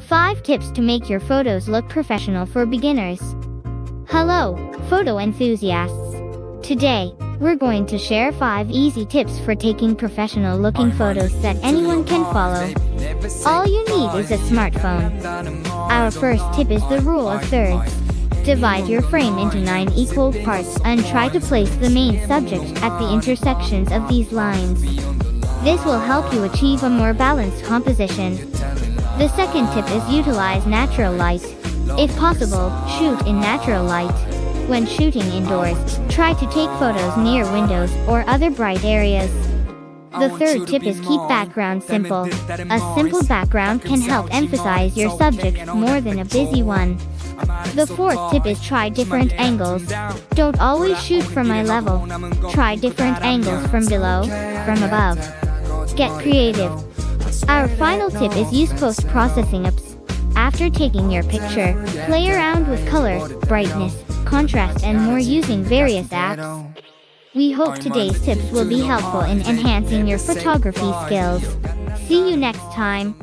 5 tips to make your photos look professional for beginners. Hello, photo enthusiasts. Today, we're going to share 5 easy tips for taking professional looking photos that anyone can follow. All you need is a smartphone. Our first tip is the rule of thirds. Divide your frame into 9 equal parts and try to place the main subject at the intersections of these lines. This will help you achieve a more balanced composition. The second tip is utilize natural light. If possible, shoot in natural light. When shooting indoors, try to take photos near windows or other bright areas. The third tip is keep background simple. A simple background can help emphasize your subject more than a busy one. The fourth tip is try different angles. Don't always shoot from eye level. Try different angles from below, from above. Get creative. Our final tip is use post-processing apps. After taking your picture, play around with color, brightness, contrast and more using various apps. We hope today's tips will be helpful in enhancing your photography skills. See you next time.